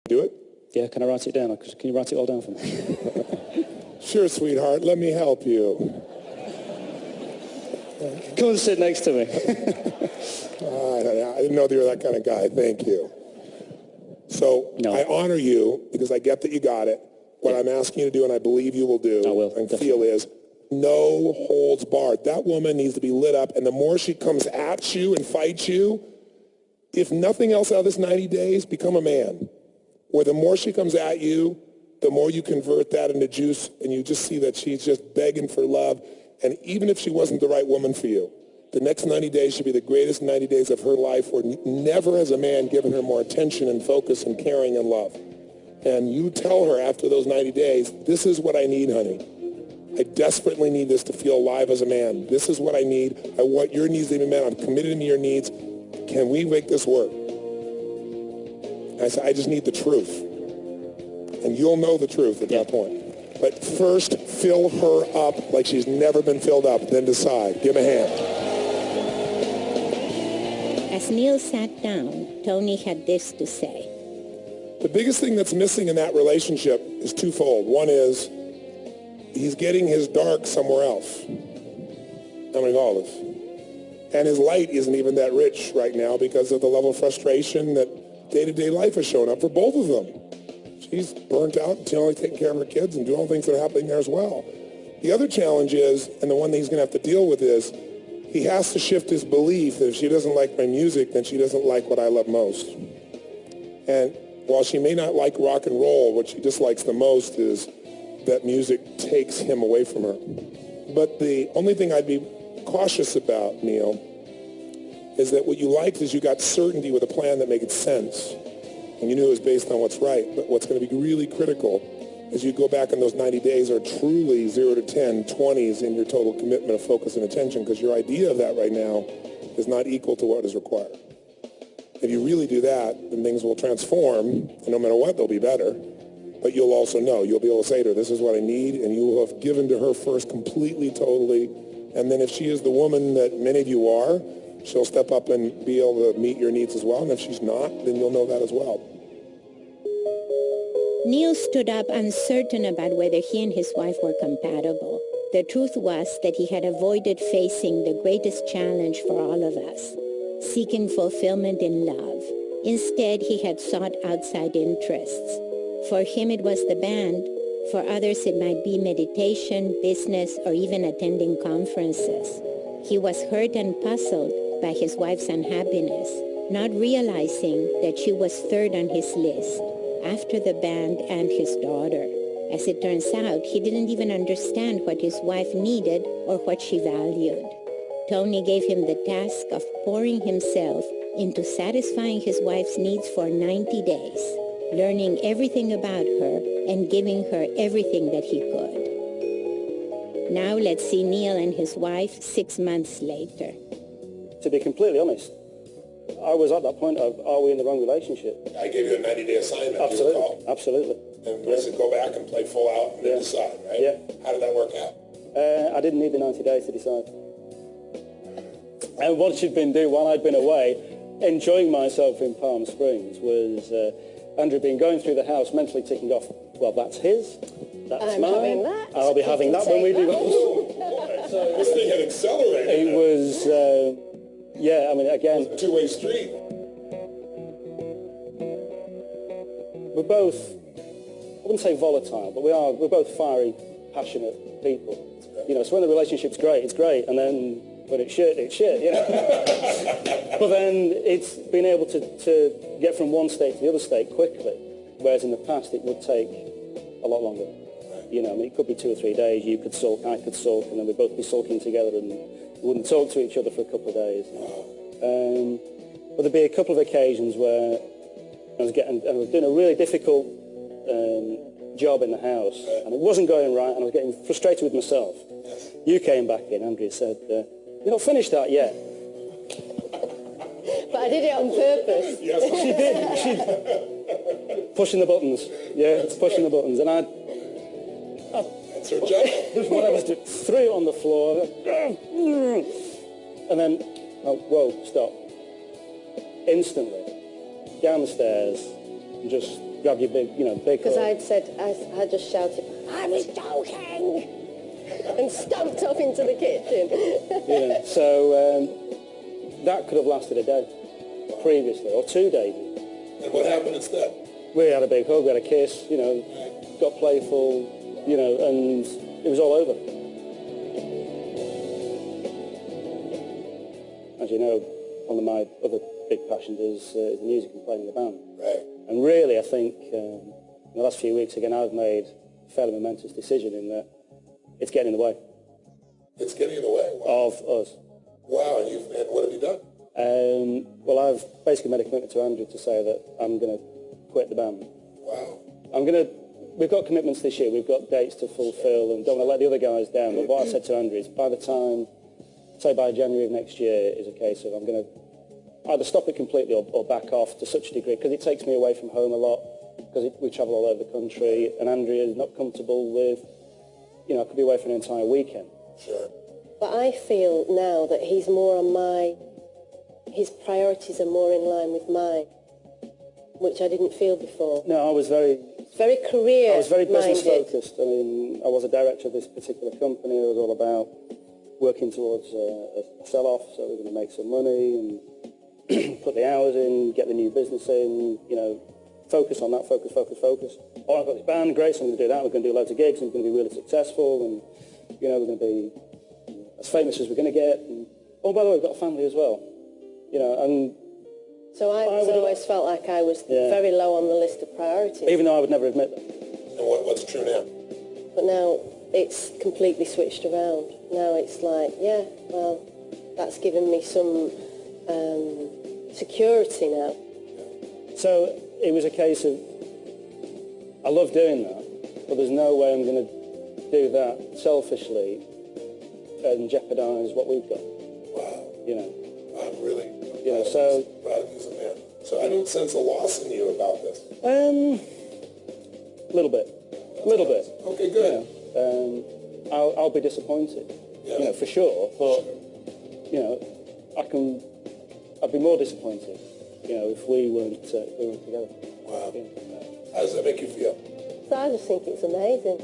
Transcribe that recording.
Do it? Yeah, can I write it down? Can you write it all down for me? Sure, sweetheart. Let me help you. Come and sit next to me. I didn't know you were that kind of guy. Thank you. So No. I honor you because I get that you got it. What I'm asking you to do, and I believe you will do, I will, and definitely. feel is no holds barred. That woman needs to be lit up, and the more she comes at you and fights you, if nothing else out of this 90 days, become a man. Where the more she comes at you, the more you convert that into juice, and you just see that she's just begging for love. And even if she wasn't the right woman for you, the next 90 days should be the greatest 90 days of her life, where never has a man given her more attention and focus and caring and love. And you tell her after those 90 days, this is what I need, honey. I desperately need this to feel alive as a man. This is what I need. I want your needs to be met. I'm committed to your needs. Can we make this work? I said, I just need the truth. And you'll know the truth at that point. But first, fill her up like she's never been filled up, then decide. Give a hand. As Neil sat down, Tony had this to say. The biggest thing that's missing in that relationship is twofold. One is he's getting his dark somewhere else. How many of this? And his light isn't even that rich right now because of the level of frustration that day-to-day life has shown up for both of them. She's burnt out and only taking care of her kids and doing all the things that are happening there as well. The other challenge is, and the one that he's going to have to deal with is, he has to shift his belief that if she doesn't like my music, then she doesn't like what I love most. And while she may not like rock and roll, what she dislikes the most is that music takes him away from her. But the only thing I'd be cautious about, Neil, is that what you liked is you got certainty with a plan that made sense. And you knew it was based on what's right. But what's going to be really critical is you go back in those 90 days are truly 0 to 10, 20s in your total commitment of focus and attention, because your idea of that right now is not equal to what is required. If you really do that, then things will transform, and no matter what, they'll be better. But you'll also know, you'll be able to say to her, this is what I need, and you will have given to her first completely, totally. And then if she is the woman that many of you are, she'll step up and be able to meet your needs as well. And if she's not, then you'll know that as well. Neil stood up uncertain about whether he and his wife were compatible. The truth was that he had avoided facing the greatest challenge for all of us, seeking fulfillment in love. Instead, he had sought outside interests. For him, it was the band. For others, it might be meditation, business, or even attending conferences. He was hurt and puzzled by his wife's unhappiness, not realizing that she was third on his list, after the band and his daughter. As it turns out, he didn't even understand what his wife needed or what she valued. Tony gave him the task of pouring himself into satisfying his wife's needs for 90 days, learning everything about her and giving her everything that he could. Now let's see Neil and his wife 6 months later. To be completely honest, I was at that point of, are we in the wrong relationship? I gave you a 90-day assignment. Absolutely, absolutely. And we said go back and play full out and then decide, right? Yeah. How did that work out? I didn't need the 90 days to decide. And what she'd been doing while I'd been away, enjoying myself in Palm Springs, was Andrew had been going through the house, mentally ticking off, well, that's his, that's mine, I'll be having that when we do. So this thing had accelerated. It was, yeah, I mean, again, a two-way street. We're both, I wouldn't say volatile, but we're both fiery, passionate people. You know, so when the relationship's great, it's great, and then when it's shit, you know. But then it's being able to get from one state to the other state quickly, whereas in the past it would take a lot longer. You know, I mean, it could be 2 or 3 days, you could sulk, I could sulk, and then we'd both be sulking together and wouldn't talk to each other for a couple of days. But there'd be a couple of occasions where I was doing a really difficult job in the house, and it wasn't going right, and I was getting frustrated with myself. You came back in, Andrea said, you're not finished that yet. But I did it on purpose. Yes. She did. She pushing the buttons. Yeah, pushing the buttons, and That's her job. what I was doing, threw it on the floor, and then, oh, whoa, stop. Instantly, down the stairs, and just grab your big, big Because hug. I'd said, I just shouted, I was joking! And stomped off into the kitchen. So that could have lasted a day previously, or 2 days. And what happened instead? We had a big hug, we had a kiss, got playful, and it was all over. As you know, one of my other big passions is the music and playing in the band. Right. And really, I think in the last few weeks, again, I've made a fairly momentous decision in that it's getting in the way. It's getting in the way? Wow. Of us. Wow, and what have you done? Well, I've basically made a commitment to Andrew to say that I'm going to quit the band. Wow. We've got commitments this year, we've got dates to fulfill, and don't want to let the other guys down, but what I said to Andrew is by the time, say by January of next year, is a case of I'm going to either stop it completely or back off to such a degree, because it takes me away from home a lot, because we travel all over the country, and Andrew is not comfortable with, I could be away for an entire weekend. Sure. But I feel now that he's more on his priorities are more in line with mine, which I didn't feel before. No, I was very career. I was very business minded. focused. I mean, I was a director of this particular company. It was all about working towards a sell-off, so we're going to make some money and put the hours in, get the new business in, focus on that, focus. Oh, I've got this band, great, so I'm going to do that. We're going to do loads of gigs, and we're going to be really successful, and, we're going to be as famous as we're going to get. And, oh, by the way, we've got a family as well, and... So I always felt like I was very low on the list of priorities. Even though I would never admit that. And what's true now? But now it's completely switched around. Now it's like, that's given me some security now. So it was a case of, I love doing that, but there's no way I'm going to do that selfishly and jeopardise what we've got. Wow. I'm really so proud of you as a man. So I don't sense a loss in you about this. Little bit. Okay, good. I'll be disappointed, for sure, but, I'd be more disappointed, if we weren't together. Wow. How does that make you feel? So I just think it's amazing.